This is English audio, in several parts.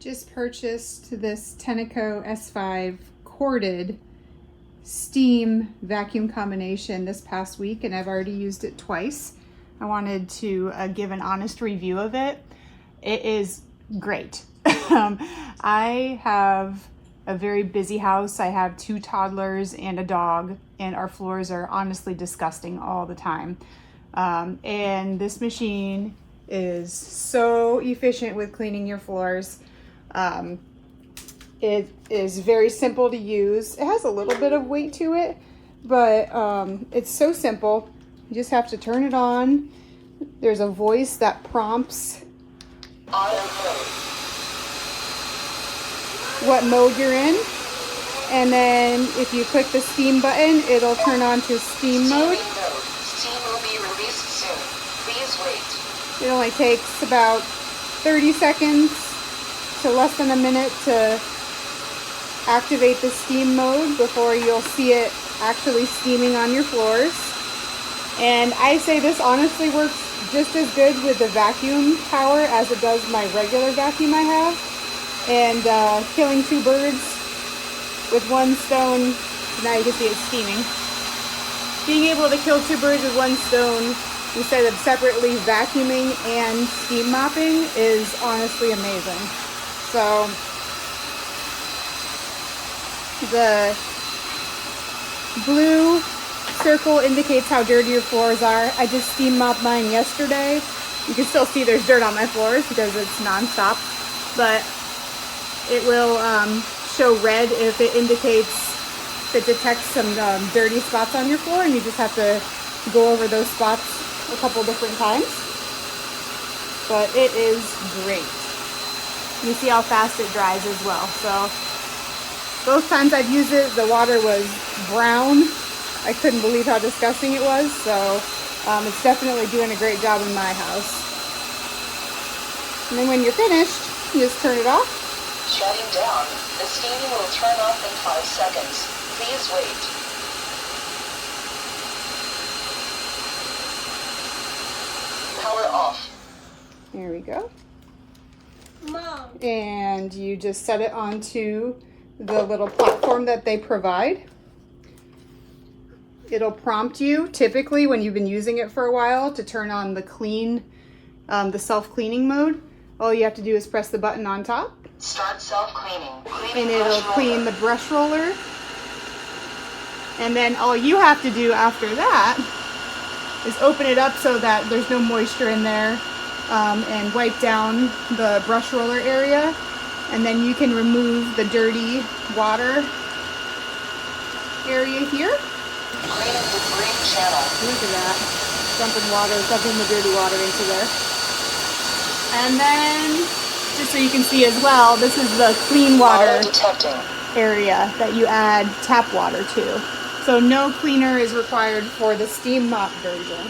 Just purchased this Tineco S5 corded steam vacuum combination this past week, and I've already used it twice. I wanted to give an honest review of it. It is great. I have a very busy house. I have 2 toddlers and a dog, and our floors are honestly disgusting all the time. And this machine is so efficient with cleaning your floors. It is very simple to use. It has a little bit of weight to it, but it's so simple. You just have to turn it on. There's a voice that prompts what mode you're in. And then if you click the steam button, it'll turn on to steam mode. Steam will be released soon. Please wait. It only takes about 30 seconds to less than a minute to activate the steam mode before you'll see it actually steaming on your floors. And I say this honestly works just as good with the vacuum power as it does my regular vacuum I have. And killing 2 birds with 1 stone. Now you can see it steaming. Being able to kill 2 birds with 1 stone instead of separately vacuuming and steam mopping is honestly amazing. So the blue circle indicates how dirty your floors are. I just steam mopped mine yesterday. You can still see there's dirt on my floors because it's non-stop, but it will show red if it detects some dirty spots on your floor, and you just have to go over those spots a couple different times. But it is great. You see how fast it dries as well. So both times I've used it, the water was brown. I couldn't believe how disgusting it was. So it's definitely doing a great job in my house. And then when you're finished, you just turn it off. Shutting down. The steam will turn off in 5 seconds. Please wait. Power off. There we go. Mom. And you just set it onto the little platform that they provide. It'll prompt you, typically when you've been using it for a while, to turn on the the self-cleaning mode. All you have to do is press the button on top. Start self-cleaning. And it'll clean the brush roller. And then all you have to do after that is open it up so that there's no moisture in there, and wipe down the brush roller area. And then you can remove the dirty water area here. Cleaning debris channel. Look at that. Dumping the dirty water into there. And then, just so you can see as well, this is the clean water detecting area that you add tap water to. So no cleaner is required for the steam mop version.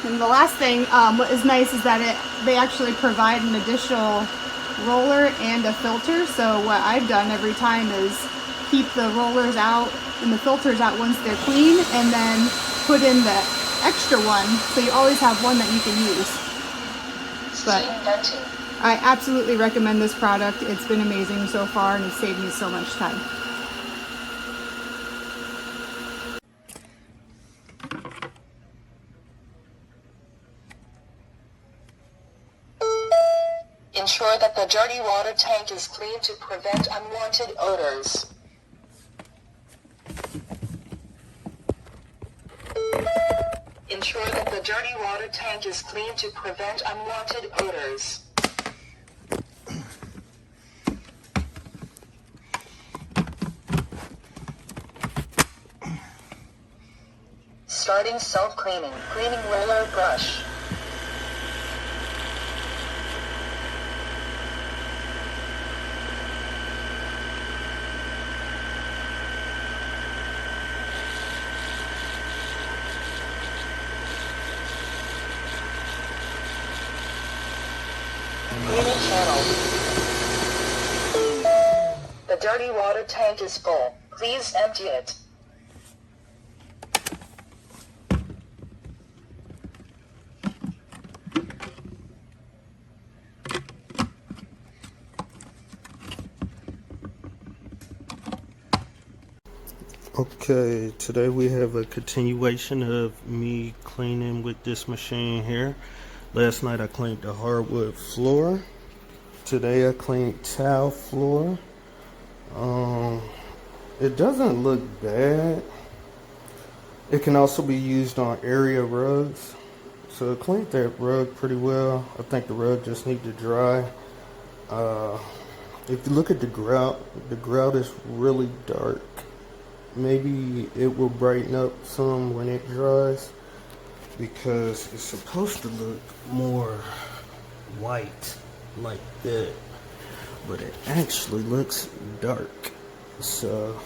And the last thing, what is nice is that they actually provide an additional roller and a filter. So what I've done every time is keep the rollers out and the filters out once they're clean, and then put in the extra one, so you always have one that you can use. But I absolutely recommend this product. It's been amazing so far, and it's saved me so much time. Ensure that the dirty water tank is clean to prevent unwanted odors. Ensure that the dirty water tank is clean to prevent unwanted odors. Starting self-cleaning. Cleaning roller brush. Cleaning channel. The dirty water tank is full. Please empty it. Okay, today we have a continuation of me cleaning with this machine here. Last night I cleaned the hardwood floor. Today I cleaned tile floor. It doesn't look bad. It can also be used on area rugs. So I cleaned that rug pretty well. I think the rug just needs to dry. If you look at the grout is really dark. Maybe it will brighten up some when it dries because it's supposed to look more white like that, but it actually looks dark. So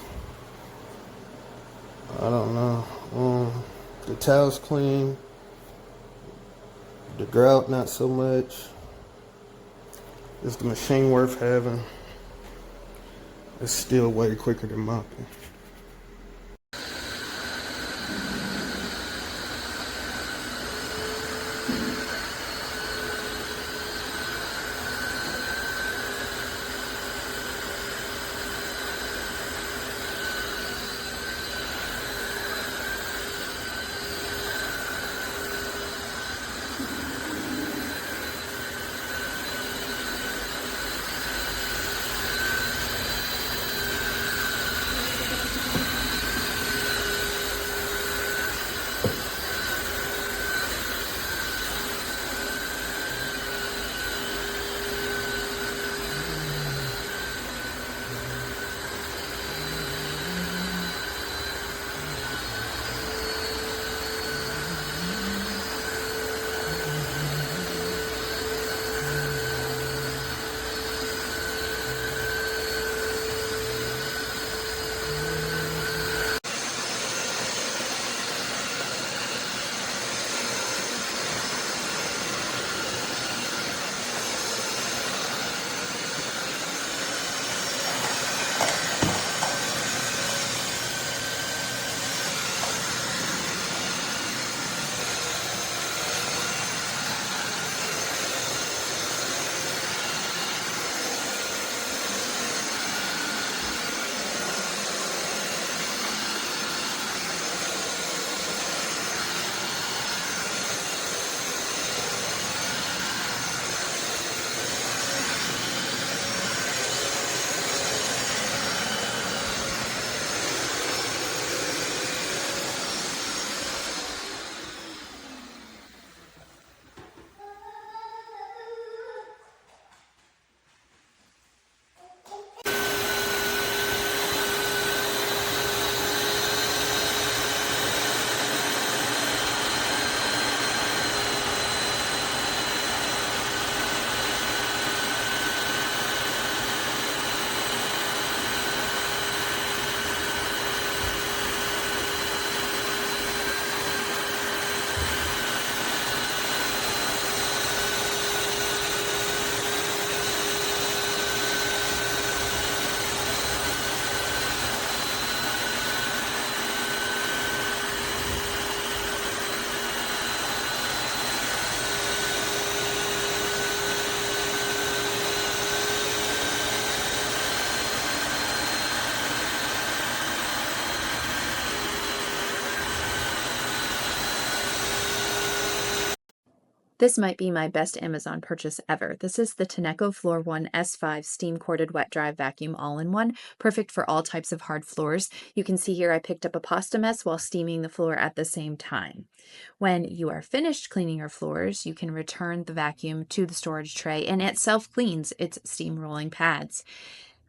I don't know. The tile's clean, the grout not so much. Is the machine worth having? It's still way quicker than mopping. This might be my best Amazon purchase ever. This is the Tineco Floor One S5 steam corded wet dry vacuum all-in-one, perfect for all types of hard floors. You can see here I picked up a pasta mess while steaming the floor at the same time. When you are finished cleaning your floors, you can return the vacuum to the storage tray and it self-cleans its steam rolling pads.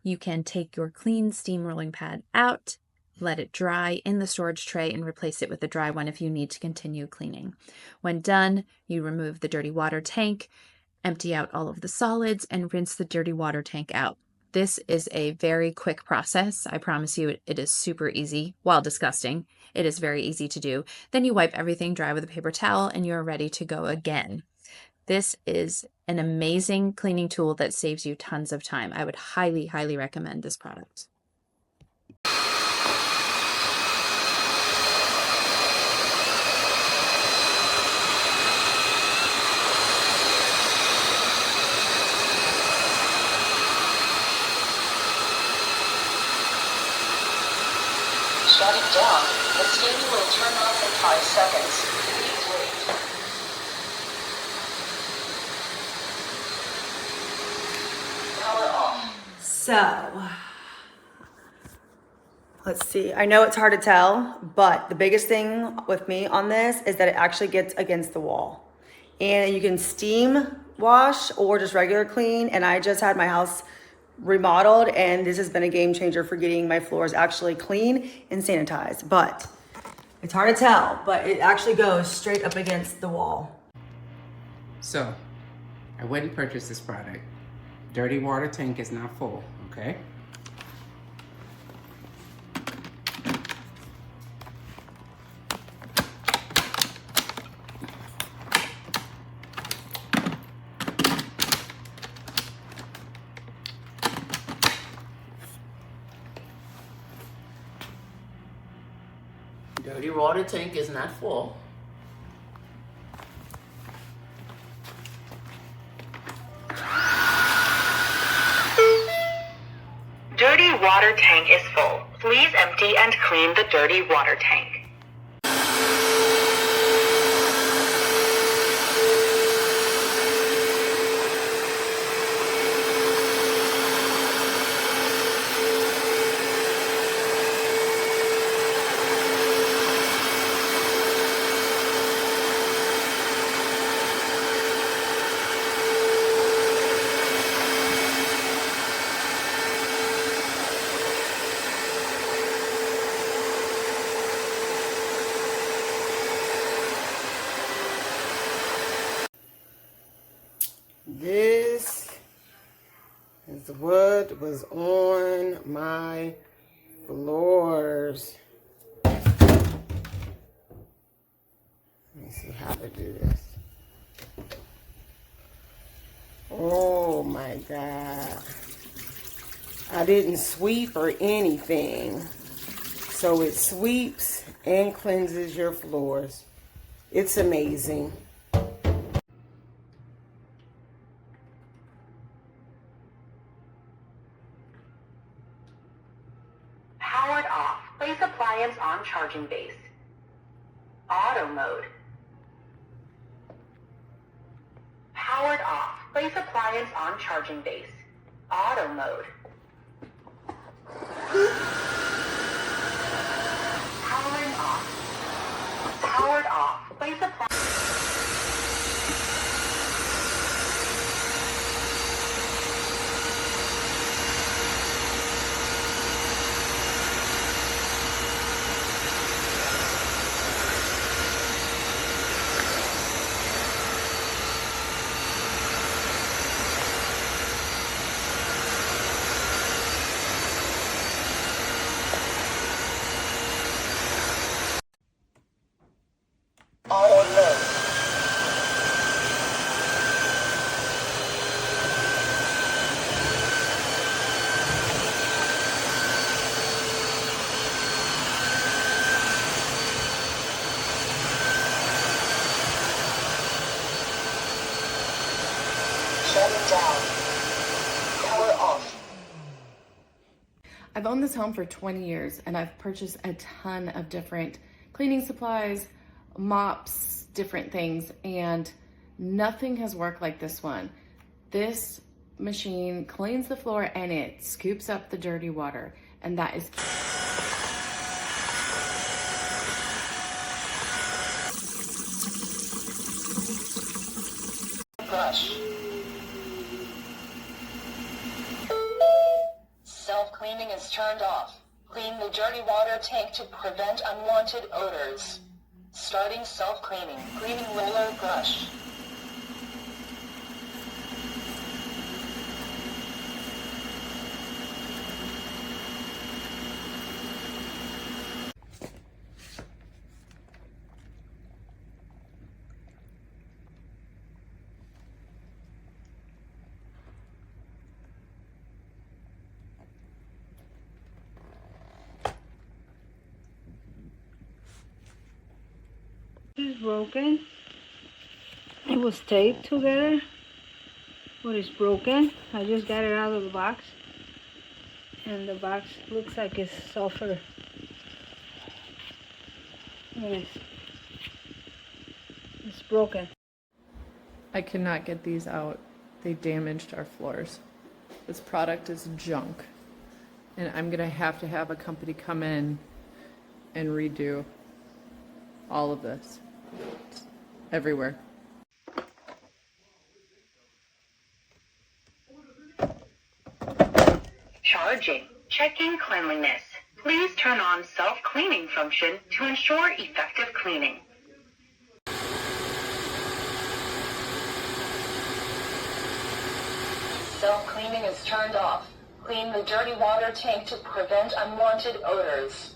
You can take your clean steam rolling pad out, let it dry in the storage tray, and replace it with a dry one if you need to continue cleaning. When done, you remove the dirty water tank, empty out all of the solids, and rinse the dirty water tank out. This is a very quick process. I promise you it is super easy. While disgusting, it is very easy to do. Then you wipe everything dry with a paper towel and you're ready to go again. This is an amazing cleaning tool that saves you tons of time. I would highly, highly recommend this product. Shutting down. The steam will turn off in 5 seconds. Please wait. Power off. So, let's see. I know it's hard to tell, but the biggest thing with me on this is that it actually gets against the wall. And you can steam wash or just regular clean. And I just had my house remodeled, and this has been a game changer for getting my floors actually clean and sanitized. But it's hard to tell, but it actually goes straight up against the wall. So, I went and purchased this product. Dirty water tank is not full, okay? Dirty water tank is not full. Dirty water tank is full. Please empty and clean the dirty water tank. This is what was on my floors. Let me see how to do this. Oh my God. I didn't sweep or anything. So it sweeps and cleanses your floors. It's amazing. Powered off. Place appliance on charging base. Auto mode. Powered off. Place appliance on charging base. Auto mode. Powering off. Powered off. Place appliance. Auto mode. Shutting down. Power off. I've owned this home for 20 years and I've purchased a ton of different cleaning supplies, mops, different things, and nothing has worked like this one. This machine cleans the floor and it scoops up the dirty water, and that is Brush. Self-cleaning is turned off. Clean the dirty water tank to prevent unwanted odors. Starting self-cleaning. Cleaning roller brush. This is broken. It was taped together, but it's broken. I just got it out of the box, and the box looks like it's sulfur Yes. It's broken. I cannot get these out. They damaged our floors. This product is junk. And I'm gonna have to have a company come in and redo all of this. It's everywhere. Charging. Checking cleanliness. Please turn on self-cleaning function to ensure effective cleaning. Self-cleaning is turned off. Clean the dirty water tank to prevent unwanted odors.